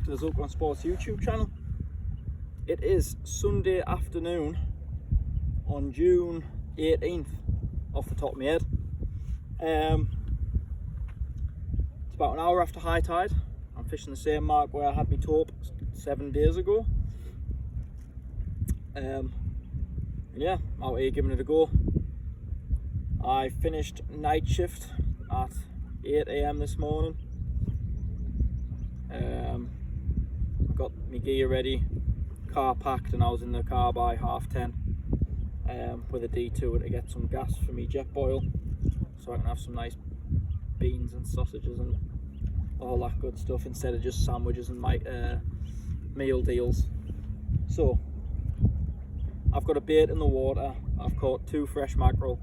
to the Zulcron Sports YouTube channel. It is Sunday afternoon on June 18th, off the top of my head. It's about an hour after high tide. I'm fishing the same mark where I had my Tope 7 days ago. Yeah, out here giving it a go. I finished night shift at 8 AM this morning. I got my gear ready, car packed, and I was in the car by 10:30 with a detour to get some gas for me jet boil, so I can have some nice beans and sausages and all that good stuff instead of just sandwiches and my meal deals. So I've got a bait in the water. I've caught 2 fresh mackerel,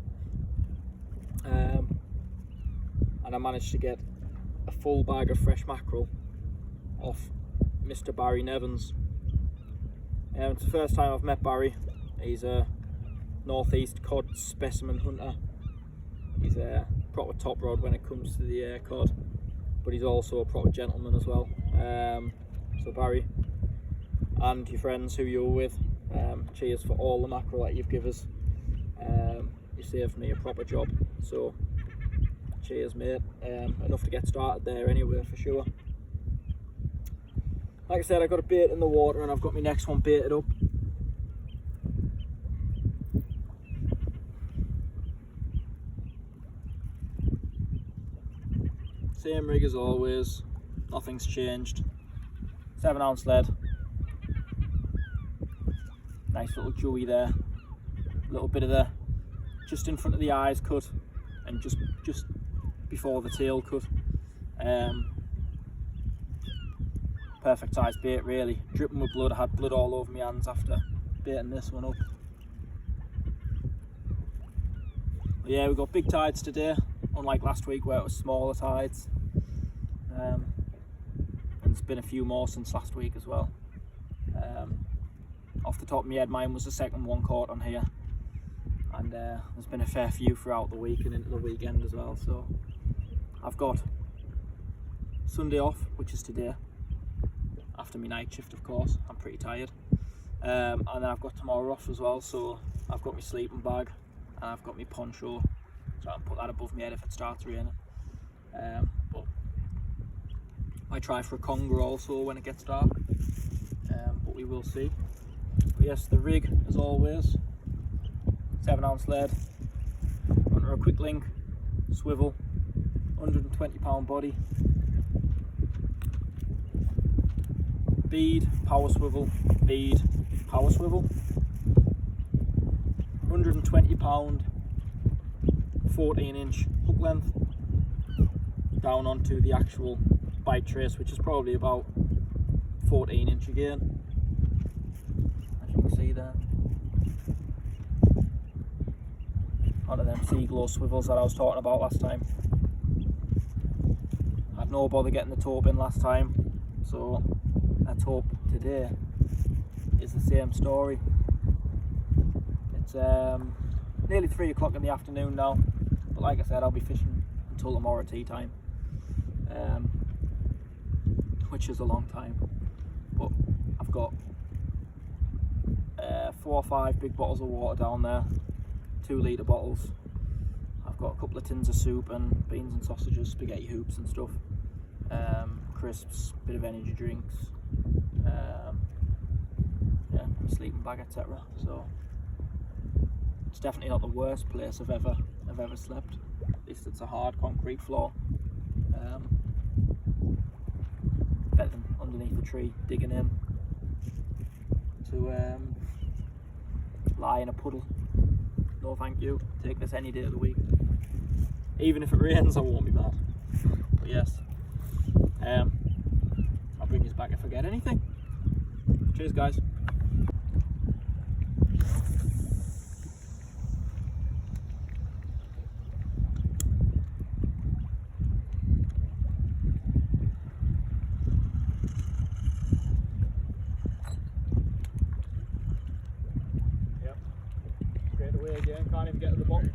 and I managed to get a full bag of fresh mackerel off Mr. Barry Nevins. It's the first time I've met Barry. He's a northeast cod specimen hunter. He's a proper top rod when it comes to the cod, but he's also a proper gentleman as well. So Barry and your friends who you were with, cheers for all the mackerel that you've given us. You saved me a proper job, so cheers mate. Enough to get started there anyway, for sure. Like I said, I got a bait in the water and I've got my next one baited up. Same rig as always, nothing's changed. 7-ounce lead. Nice little joey there. A little bit of the just in front of the eyes cut and just before the tail cut. Perfect size bait really. Dripping with blood. I had blood all over my hands after baiting this one up. But yeah, we've got big tides today, unlike last week where it was smaller tides. And there's been a few more since last week as well. Off the top of my head, mine was the second one caught on here, and there's been a fair few throughout the week and into the weekend as well. So I've got Sunday off, which is today, after my night shift of course. I'm pretty tired, and then I've got tomorrow off as well, so I've got my sleeping bag and I've got my poncho, so I can put that above my head if it starts raining. But I try for a conger also when it gets dark, but we will see. But yes, the rig as always, 7-ounce lead, under a quick link, swivel, 120-pound body, bead, power swivel, bead, power swivel, 120-pound, 14-inch hook length, down onto the actual bite trace, which is probably about 14-inch again, as you can see there. One of them sea glow swivels that I was talking about last time. I had no bother getting the Tope in last time, so let's hope today is the same story. It's nearly 3 o'clock in the afternoon now, but like I said, I'll be fishing until tomorrow tea time, which is a long time. But I've got 4 or 5 big bottles of water down there, 2-litre bottles. I've got a couple of tins of soup and beans and sausages, spaghetti hoops and stuff, crisps, bit of energy drinks, yeah, sleeping bag, etc. So it's definitely not the worst place I've ever slept. At least it's a hard concrete floor. Better than underneath a tree digging in to lie in a puddle. No thank you, take this any day of the week. Even if it rains I won't be mad. But yes, I'll bring you back if I get anything. Cheers guys. Yep, straight away again, can't even get to the bottom.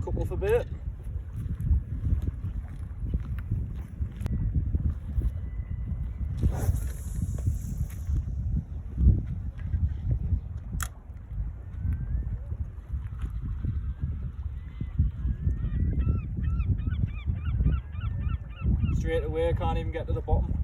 couple for bait. Straight away, I can't even get to the bottom.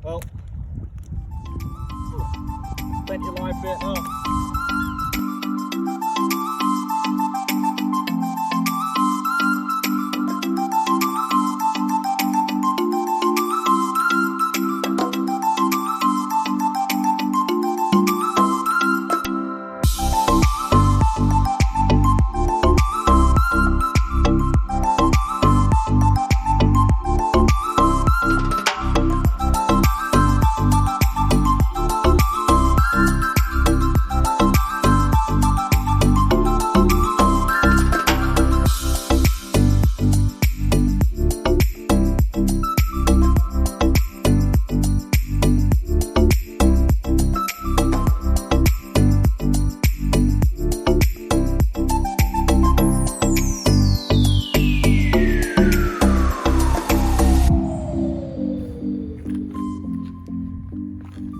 Well, plenty of live bait now.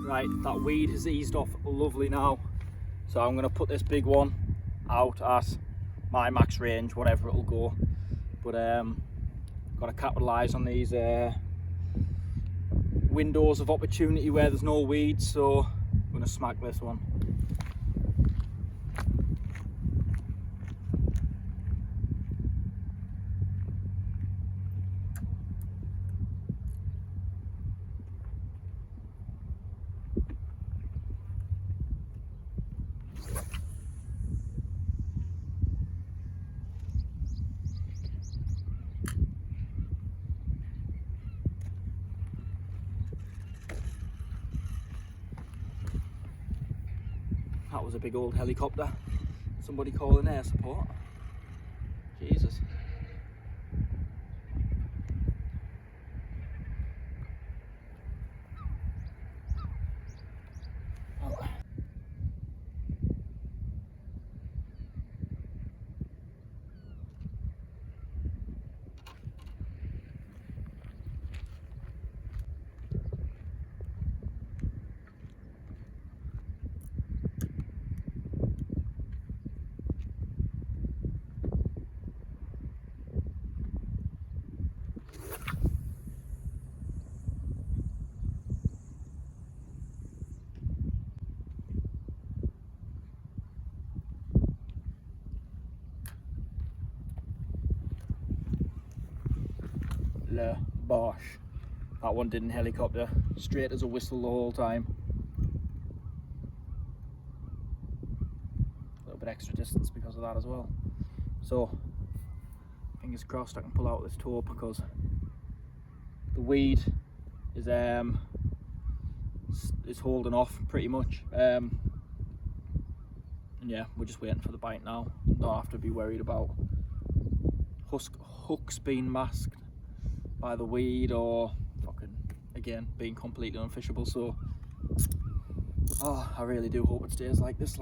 Right, that weed has eased off lovely now, so I'm going to put this big one out at my max range, whatever it'll go. But got to capitalise on these windows of opportunity where there's no weeds, so I'm going to smack this one. That was a big old helicopter. Somebody calling air support. Jesus. Oh. Le Bosch. That one didn't helicopter, straight as a whistle the whole time. A little bit extra distance because of that as well. So, fingers crossed I can pull out this Tope, because the weed is holding off pretty much. And yeah, we're just waiting for the bite now. Don't have to be worried about hooks being masked by the weed or fucking, again, being completely unfishable. So I really do hope it stays like this.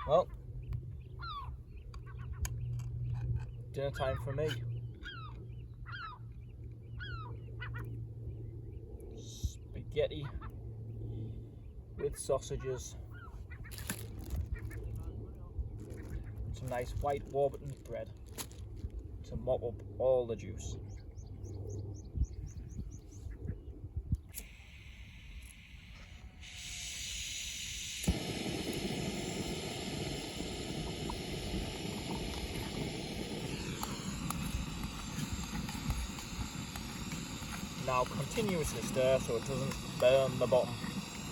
Well, dinner time for me. Spaghetti with sausages, some nice white Warburton bread to mop up all the juice. Now continuously stir so it doesn't burn the bottom,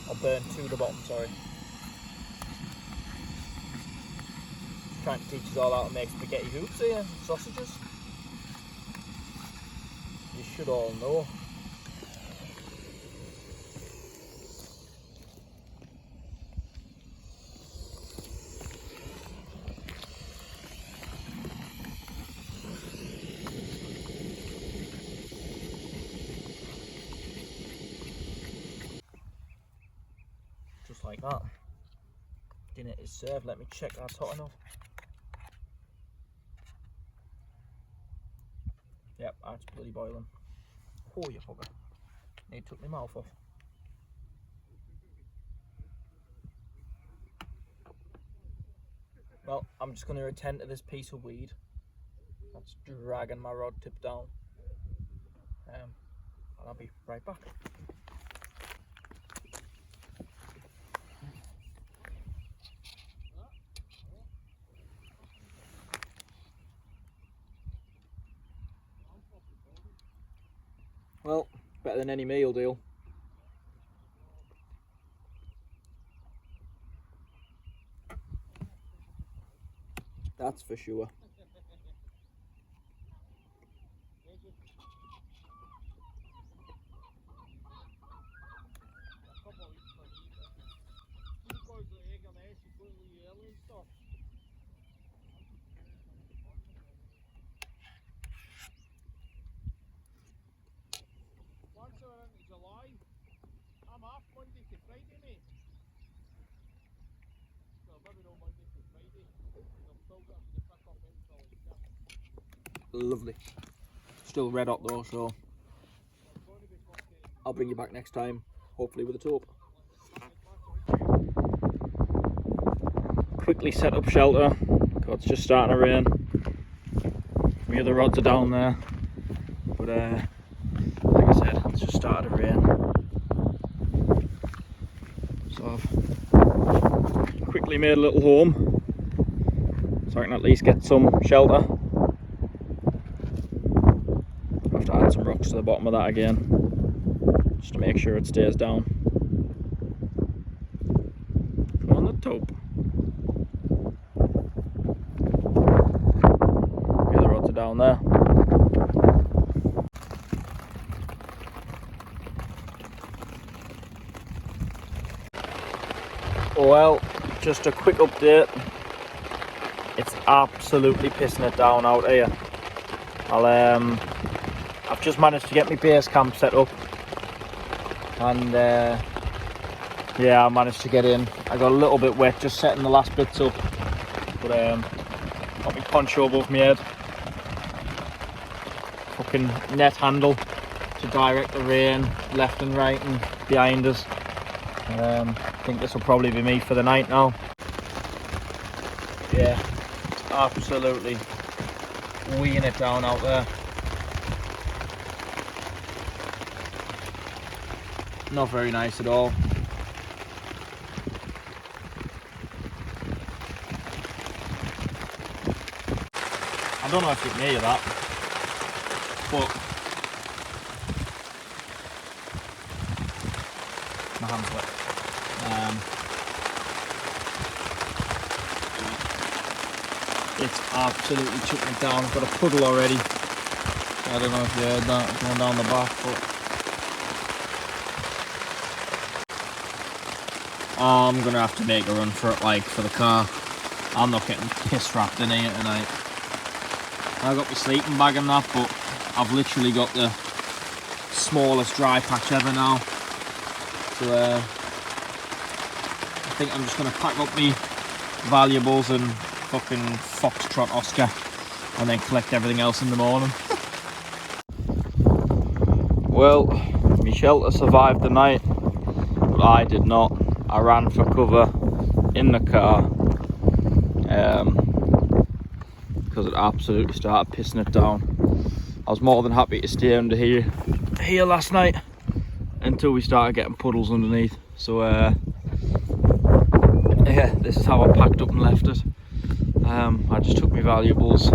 or burn to the bottom, sorry. Trying to teach us all how to make spaghetti hoops here, sausages. You should all know. That dinner is served. Let me check that's hot enough. Yep, that's bloody boiling. Oh, you bugger. Nearly took my mouth off. Well, I'm just going to attend to this piece of weed that's dragging my rod tip down. And I'll be right back. Well, better than any meal deal. That's for sure. July. I'm off Monday to Friday, mate. So maybe no Monday to Friday. I've still got to pick up until Lovely. Still red hot though, so I'll bring you back next time, hopefully with a Tope. Quickly set up shelter, because it's just starting to rain. My other rods are down there, but like I said, it's just started to rain. So I've quickly made a little home, so I can at least get some shelter. I have to add some rocks to the bottom of that again, just to make sure it stays down. Come on, the Tope. The other rods are down there. Well, just a quick update. It's absolutely pissing it down out here. I've just managed to get my base camp set up, and yeah, I managed to get in. I got a little bit wet just setting the last bits up, but got my poncho above my head. Fucking net handle to direct the rain left and right and behind us. I think this will probably be me for the night now. Yeah, it's absolutely weeing it down out there. Not very nice at all. I don't know if you can hear that, but my hand's wet. It's absolutely chucking it down. I've got a puddle already. I don't know if you heard that going down the back, but I'm gonna have to make a run for it, like for the car. I'm not getting piss wrapped in here tonight. I got my sleeping bag and that, but I've literally got the smallest dry patch ever now. So I think I'm just gonna pack up my valuables and fucking Foxtrot Oscar, and then collect everything else in the morning. Well, my shelter survived the night, but I did not. I ran for cover in the car because it absolutely started pissing it down. I was more than happy to stay under here last night until we started getting puddles underneath. So yeah, this is how I packed up and left it. I just took my valuables.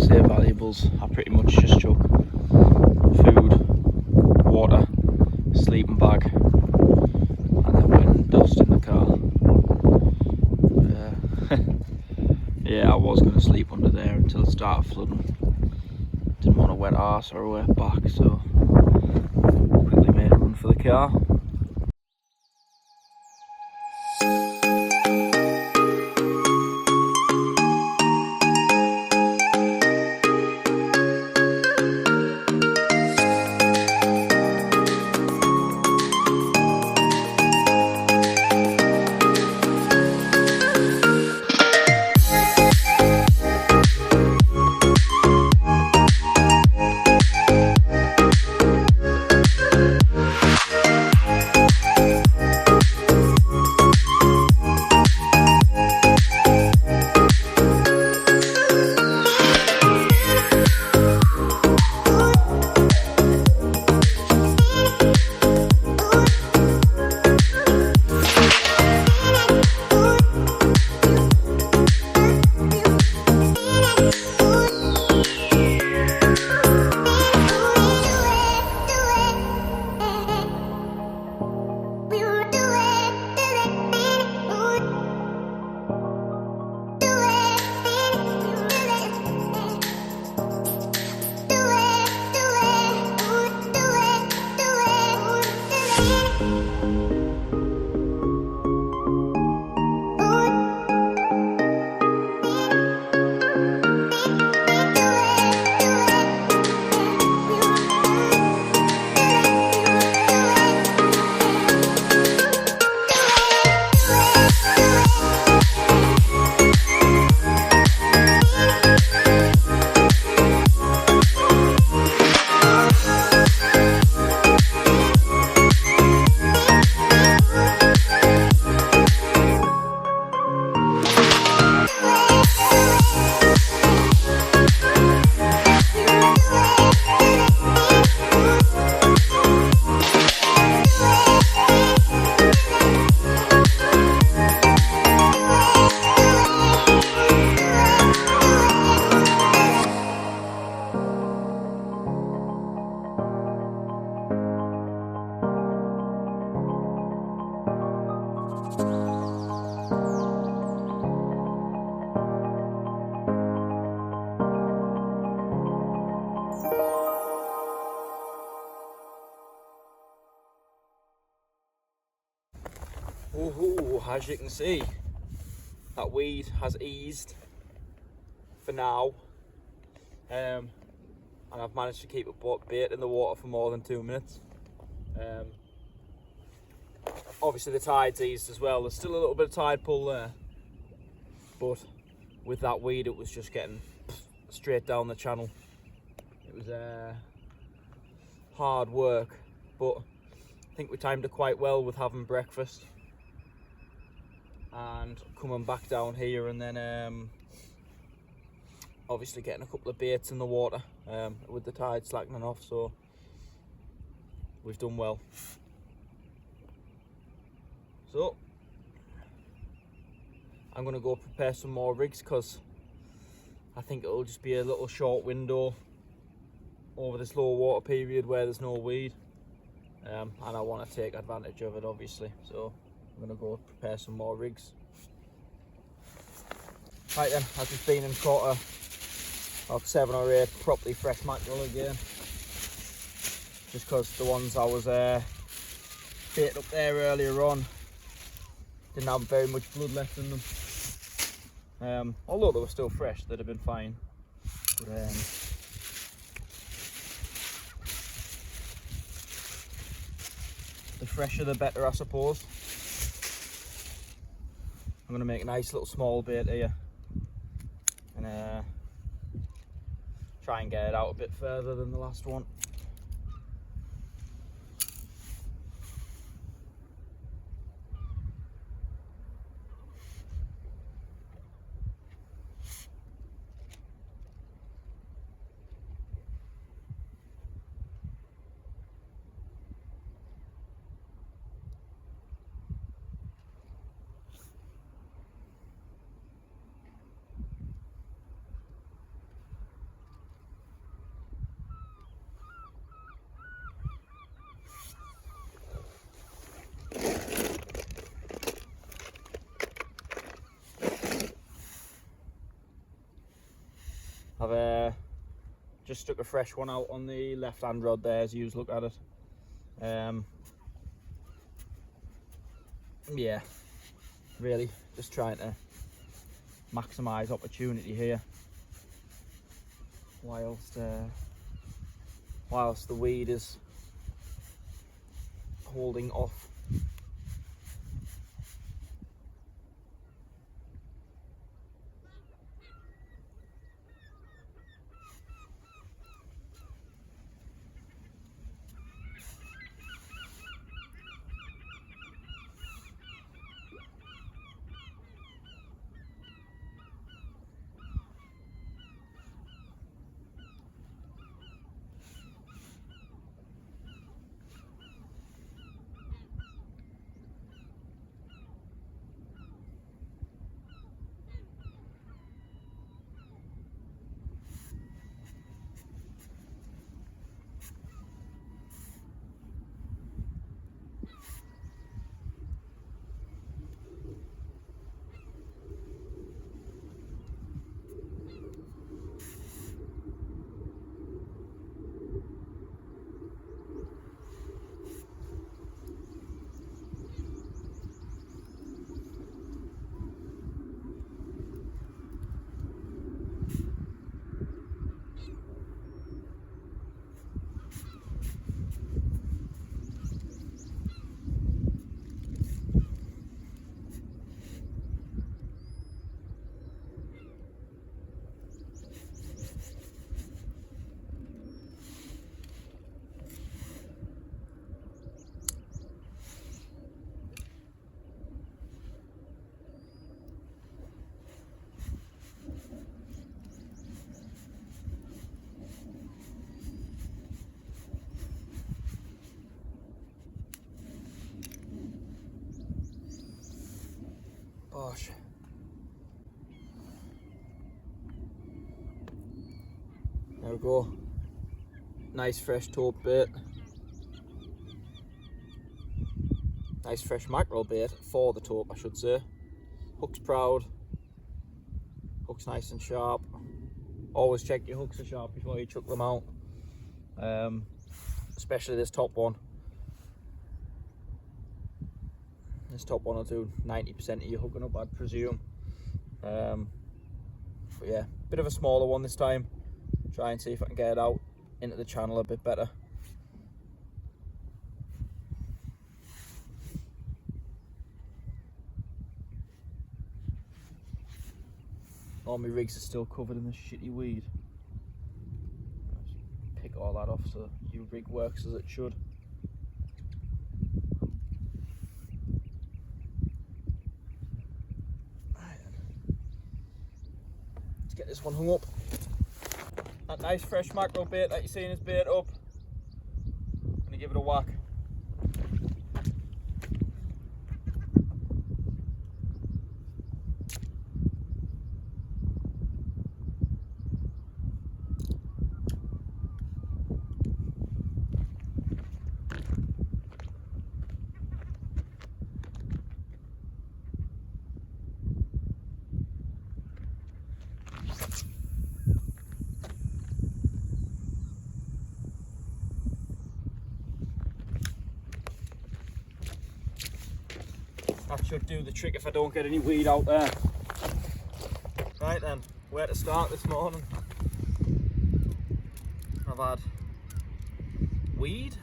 Say valuables, I pretty much just took food, water, sleeping bag, and then went and dust in the car. Yeah, I was going to sleep under there until it started flooding. Didn't want a wet arse or a wet back, so quickly made a run for the car. Ooh, as you can see, that weed has eased for now, and I've managed to keep it bait in the water for more than 2 minutes. Obviously the tide's eased as well. There's still a little bit of tide pull there, but with that weed it was just getting straight down the channel. It was hard work, but I think we timed it quite well with having breakfast and coming back down here, and then obviously getting a couple of baits in the water with the tide slackening off, so we've done well. So I'm going to go prepare some more rigs, because I think it'll just be a little short window over this low water period where there's no weed, and I want to take advantage of it obviously, so I'm going to go prepare some more rigs. Right then, I've just been and caught about 7 or 8 properly fresh mackerel again, just because the ones I was baited up there earlier on didn't have very much blood left in them. Although they were still fresh, they'd have been fine. But, the fresher the better, I suppose. I'm going to make a nice little small bait here and try and get it out a bit further than the last one. I've just stuck a fresh one out on the left hand rod there as you look at it. Yeah, really just trying to maximise opportunity here whilst the weed is holding off. Gosh. There we go. Nice fresh taupe bait. Nice fresh mackerel bait for the taupe, I should say. Hook's proud. Hook's nice and sharp. Always check your hooks are sharp before you chuck them out. Especially this top one. This top one will do 90% of your hooking up, I'd presume. But yeah, bit of a smaller one this time. Try and see if I can get it out into the channel a bit better. All my rigs are still covered in this shitty weed. Just pick all that off so your rig works as it should. Let's get this one hung up. That nice fresh mackerel bait that you're seeing is bait up. I'm gonna give it a whack. That should do the trick if I don't get any weed out there. Right then, where to start this morning? I've had weed,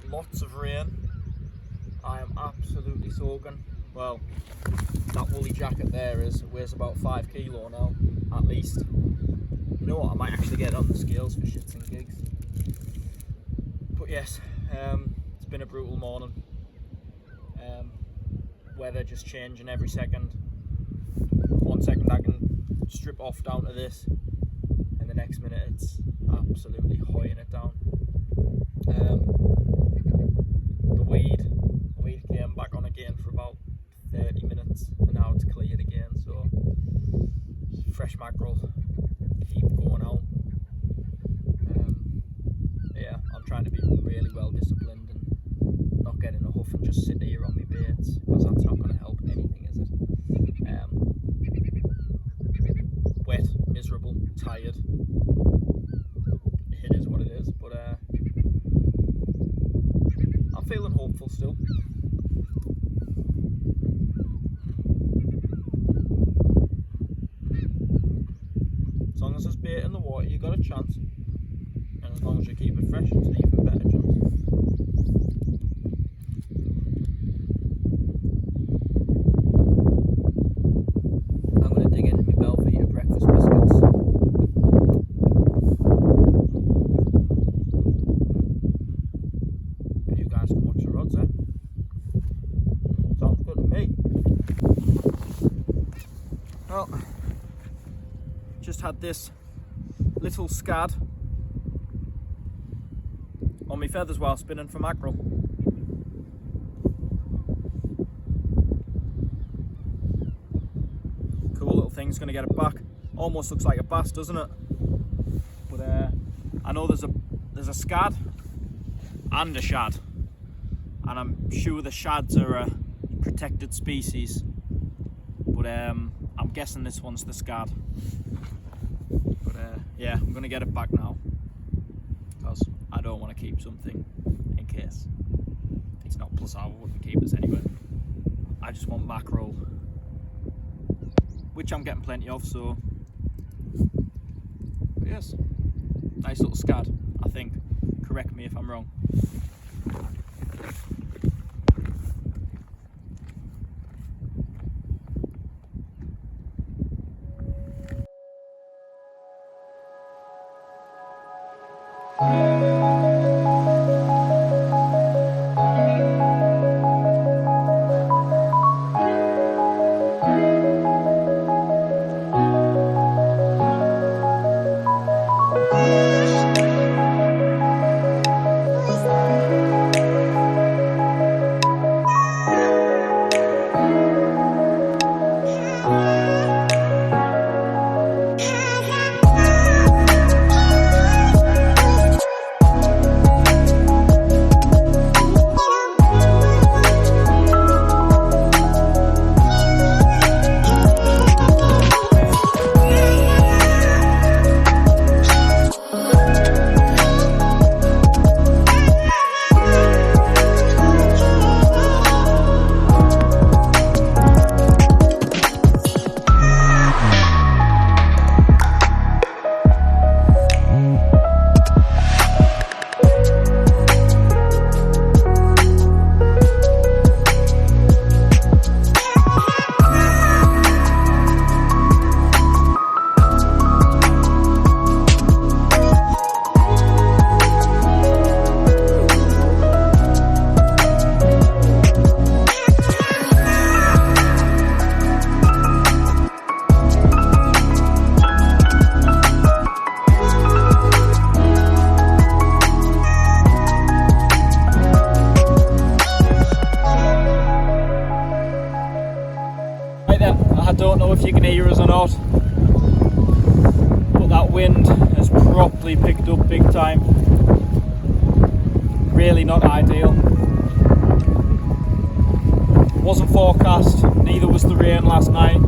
lots of rain. I am absolutely soaking. Well, that woolly jacket there weighs about 5 kilo now, at least. You know what, I might actually get it on the scales for shits and gigs. But yes, it's been a brutal morning. Weather just changing every second. 1 second I can strip off down to this, and the next minute it's absolutely hoying it down. The weed came back on again for about 30 minutes, and now it's cleared again, so fresh mackerel keep going out. Yeah, I'm trying to be really well disciplined and not get in a huff and just sit here on my baits, because that's not going to help anything, is it? Wet, miserable, tired. It is what it is, but I'm feeling hopeful still. As long as there's bait in the water, you got a chance, and as long as you keep it fresh, it's an even better chance. Well, just had this little scad on my feathers while spinning for mackerel. Cool little thing's gonna get it back. Almost looks like a bass, doesn't it? But I know there's a scad and a shad, and I'm sure the shads are a protected species. But I'm guessing this one's the scad. But yeah, I'm gonna get it back now, because I don't want to keep something in case it's not. Plus I wouldn't keep this anyway. I just want mackerel, which I'm getting plenty of, so but yes, nice little scad, I think. Correct me if I'm wrong. abruptly picked up big time. Really not ideal. Wasn't forecast, neither was the rain last night.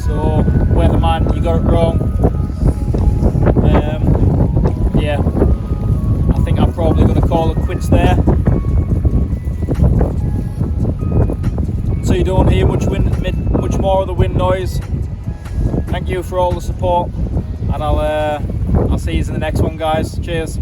So, weatherman, you got it wrong. Yeah, I think I'm probably going to call it quits there. So you don't hear much more of the wind noise. Thank you for all the support, and I'll see you in the next one, guys. Cheers.